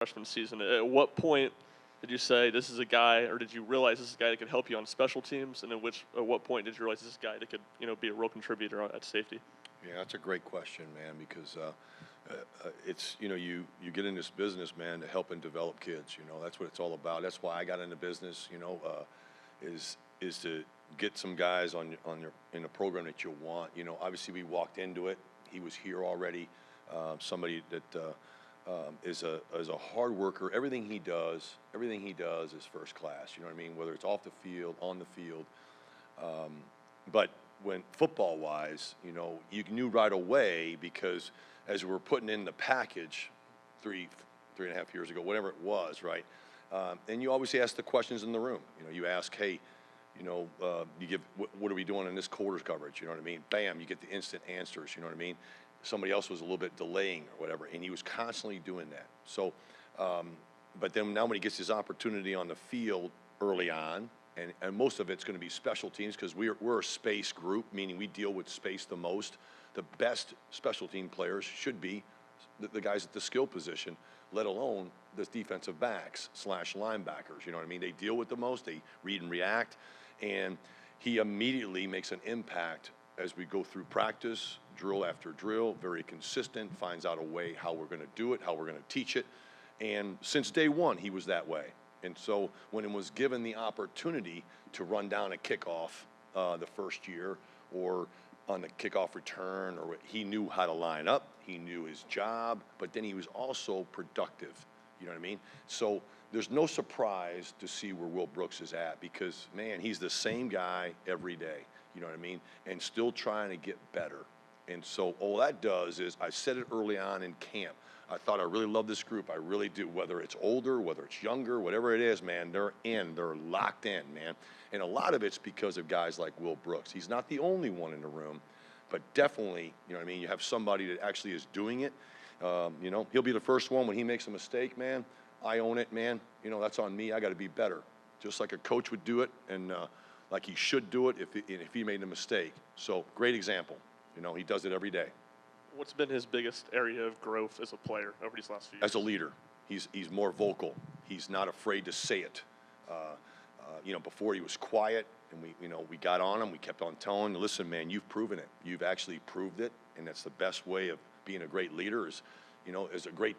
freshman season. At what point did you say this is a guy, or did you realize this is a guy that could help you on special teams? And at what point did you realize this is a guy that could, be a real contributor at safety? Yeah, that's a great question, man, because it's, you get in this business, man, to help and develop kids. That's what it's all about. That's why I got into business, is to get some guys in a program that you want. Obviously we walked into it. He was here already. Somebody that is a hard worker. Everything he does is first class. You know what I mean? Whether it's off the field, on the field. But when football-wise, you knew right away, because as we were putting in the package three and a half years ago, whatever it was, right? And you obviously ask the questions in the room. You ask, hey, you give, what are we doing in this quarters coverage? You know what I mean? Bam, you get the instant answers. You know what I mean? Somebody else was a little bit delaying or whatever, and he was constantly doing that. So, but then now when he gets his opportunity on the field early on, and most of it's going to be special teams, because we're a space group, meaning we deal with space the most. The best special team players should be the guys at the skill position, let alone the defensive backs / linebackers. You know what I mean? They deal with the most. They read and react, and he immediately makes an impact as we go through practice, drill after drill, very consistent, finds out a way how we're going to do it, how we're going to teach it. And since day one, he was that way. And so when it was given the opportunity to run down a kickoff the first year, or on the kickoff return, or he knew how to line up, he knew his job, but then he was also productive. You know what I mean? So there's no surprise to see where Will Brooks is at, because, man, he's the same guy every day. You know what I mean? And still trying to get better. And so all that does is, I said it early on in camp, I thought I really love this group. I really do. Whether it's older, whether it's younger, whatever it is, man, they're locked in, man. And a lot of it's because of guys like Will Brooks. He's not the only one in the room, but definitely, you know what I mean? You have somebody that actually is doing it. He'll be the first one when he makes a mistake, man. I own it, man. That's on me. I got to be better. Just like a coach would do it, and like he should do it if he made a mistake. So, great example. He does it every day. What's been his biggest area of growth as a player over these last few years? As a leader, he's more vocal. He's not afraid to say it. Before he was quiet, and we got on him. We kept on telling him, listen, man, you've proven it. You've actually proved it, and that's the best way of being a great leader. Is a great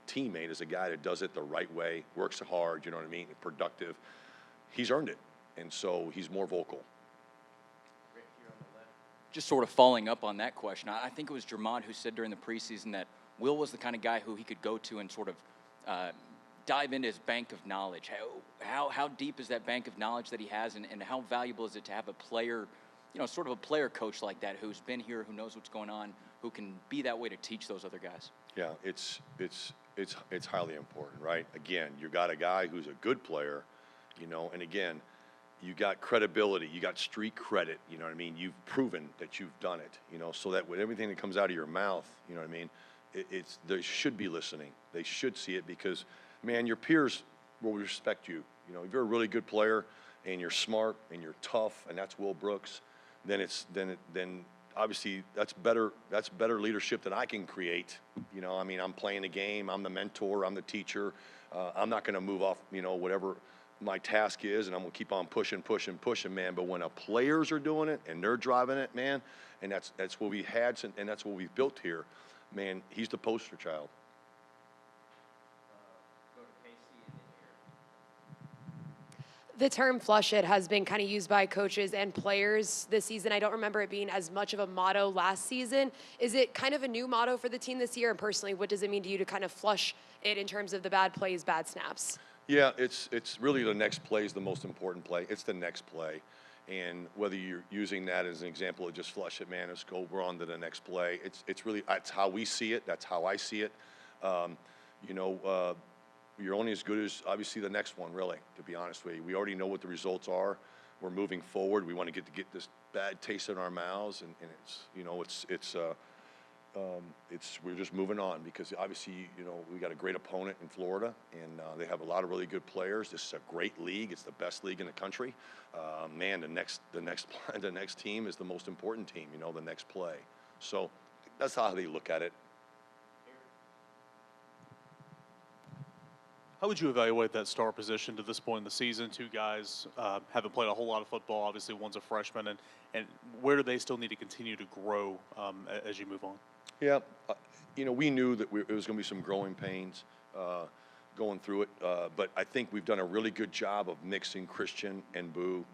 teammate is a guy that does it the right way, works hard. You know what I mean? Productive. He's earned it, and so he's more vocal. Just sort of following up on that question, I think it was Jermond who said during the preseason that Will was the kind of guy who he could go to and sort of dive into his bank of knowledge. How deep is that bank of knowledge that he has, and how valuable is it to have a player, sort of a player coach like that, who's been here, who knows what's going on, who can be that way to teach those other guys? Yeah, it's highly important, right? Again, you got a guy who's a good player, and again, you got credibility, you got street credit, you know what I mean? You've proven that you've done it, so that with everything that comes out of your mouth, you know what I mean? They should be listening. They should see it, because, man, your peers will respect you. If you're a really good player and you're smart and you're tough, and that's Will Brooks, then obviously that's better leadership than I can create. I'm playing the game, I'm the mentor, I'm the teacher. I'm not going to move off, whatever my task is, and I'm going to keep on pushing, man. But when players are doing it and they're driving it, man, and that's what we had, and that's what we've built here, man, he's the poster child. The term flush it has been kind of used by coaches and players this season. I don't remember it being as much of a motto last season. Is it kind of a new motto for the team this year? And personally, what does it mean to you to kind of flush it in terms of the bad plays, bad snaps? Yeah, it's really the next play is the most important play. It's the next play. And whether you're using that as an example of just flush it, man, let's go, we're on to the next play. It's really, that's how we see it. That's how I see it. You're only as good as, obviously, the next one, really, to be honest with you. We already know what the results are. We're moving forward. We want to get this bad taste in our mouths, and we're just moving on, because obviously, we got a great opponent in Florida, and they have a lot of really good players. This is a great league. It's the best league in the country. Man, the next team is the most important team. The next play. So that's how they look at it. How would you evaluate that star position to this point in the season? Two guys haven't played a whole lot of football. Obviously, one's a freshman, and where do they still need to continue to grow as you move on? Yeah, we knew that it was going to be some growing pains going through it, but I think we've done a really good job of mixing Christian and Boo,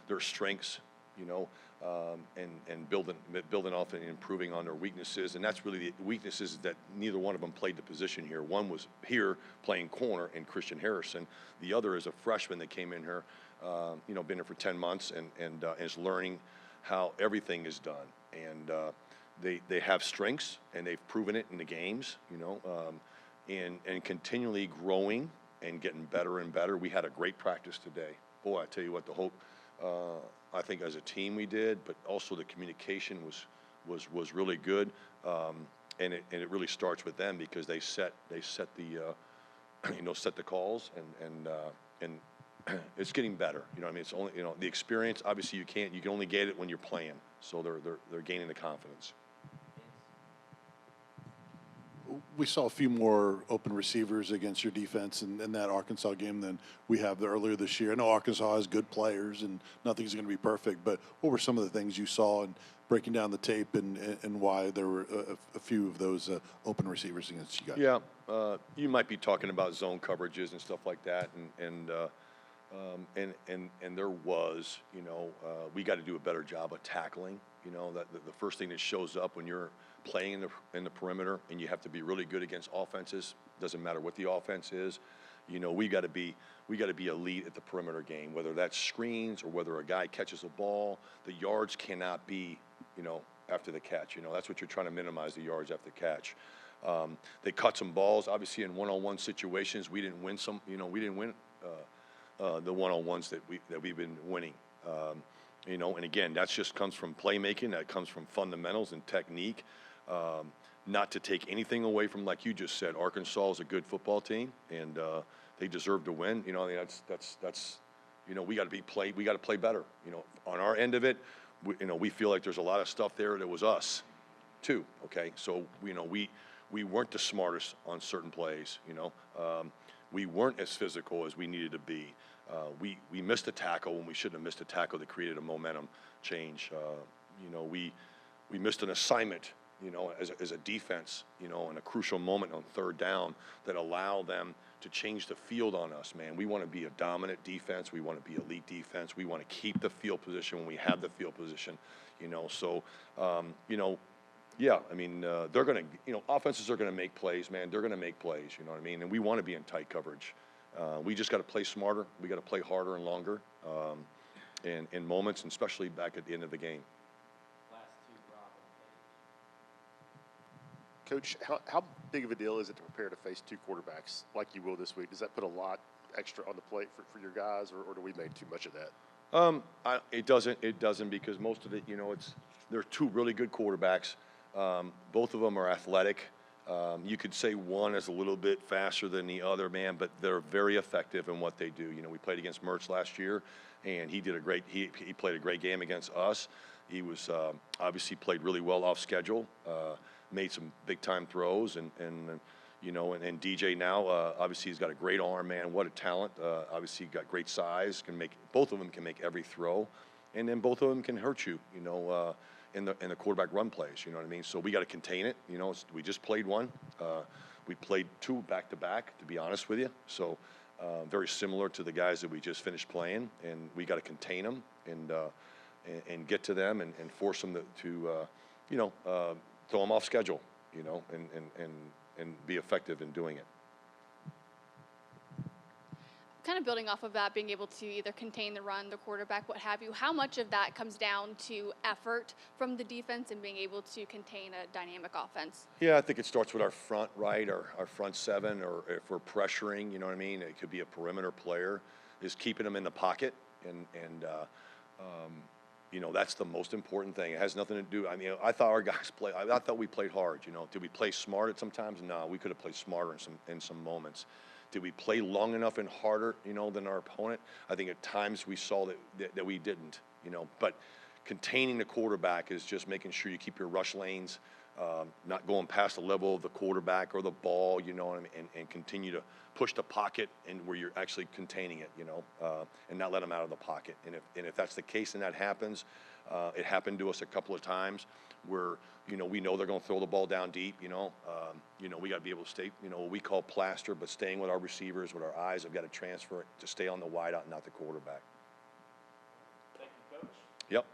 their strengths, and building off and improving on their weaknesses. And that's really the weaknesses that neither one of them played the position here. One was here playing corner in Christian Harrison. The other is a freshman that came in here, been here for 10 months and is learning how everything is done. And they have strengths, and they've proven it in the games, and continually growing and getting better and better. We had a great practice today. Boy, I tell you what, the hope, I think as a team we did, but also the communication was really good. And it really starts with them because they set the set the calls and it's getting better. It's only, the experience, obviously you can only get it when you're playing. So they're gaining the confidence. We saw a few more open receivers against your defense in that Arkansas game than we have earlier this year. I know Arkansas has good players and nothing's going to be perfect, but what were some of the things you saw in breaking down the tape and why there were a few of those open receivers against you guys? Yeah, you might be talking about zone coverages and stuff like that, and there was, we got to do a better job of tackling. That the first thing that shows up when you're playing in the perimeter, and you have to be really good against offenses. Doesn't matter what the offense is. We got to be elite at the perimeter game, whether that's screens or whether a guy catches a ball. The yards cannot be, after the catch. That's what you're trying to minimize, the yards after the catch. They cut some balls. Obviously, in one-on-one situations, we didn't win some. We didn't win the one-on-ones that we've been winning. And again, that just comes from playmaking. That comes from fundamentals and technique. Not to take anything away from, like you just said, Arkansas is a good football team, and they deserve to win. That's we got to play better. On our end of it, we feel like there's a lot of stuff there that was us, too. Okay, so we weren't the smartest on certain plays. We weren't as physical as we needed to be. We missed a tackle when we shouldn't have missed a tackle that created a momentum change. We missed an assignment, as a defense, in a crucial moment on third down that allowed them to change the field on us, man. We want to be a dominant defense. We want to be elite defense. We want to keep the field position when we have the field position, So, yeah, they're going to, offenses are going to make plays, man. They're going to make plays, And we want to be in tight coverage. We just got to play smarter. We got to play harder and longer in moments, and especially back at the end of the game. Coach, how big of a deal is it to prepare to face two quarterbacks like you will this week? Does that put a lot extra on the plate for your guys, or do we make too much of that? It doesn't because most of it, they're two really good quarterbacks. Both of them are athletic. You could say one is a little bit faster than the other, man, but they're very effective in what they do. We played against Mertz last year, and he played a great game against us. He was obviously played really well off schedule, made some big time throws, and DJ now obviously he's got a great arm, man. What a talent! Obviously, got great size. Both of them can make every throw, and then both of them can hurt you. In the quarterback run plays, So we got to contain it. We just played one. We played two back to back, to be honest with you. So very similar to the guys that we just finished playing, and we got to contain them and get to them and force them to throw them off schedule, and be effective in doing it. Kind of building off of that, being able to either contain the run, the quarterback, what have you, how much of that comes down to effort from the defense and being able to contain a dynamic offense? Yeah, I think it starts with our front, right, our front seven, or if we're pressuring, it could be a perimeter player, is keeping them in the pocket, and that's the most important thing. It has nothing to do, I thought our guys I thought we played hard, Did we play smart at some times? No, we could have played smarter in some moments. Did we play long enough and harder, than our opponent? I think at times we saw that we didn't, But containing the quarterback is just making sure you keep your rush lanes not going past the level of the quarterback or the ball, you know what I mean, and continue to push the pocket and where you're actually containing it, you know, and not let them out of the pocket. And if that's the case and that happens, it happened to us a couple of times where, you know, we know they're going to throw the ball down deep, you know, we got to be able to stay, you know, what we call plaster, but staying with our receivers, with our eyes, have got to transfer it to stay on the wideout, not the quarterback. Thank you, Coach. Yep.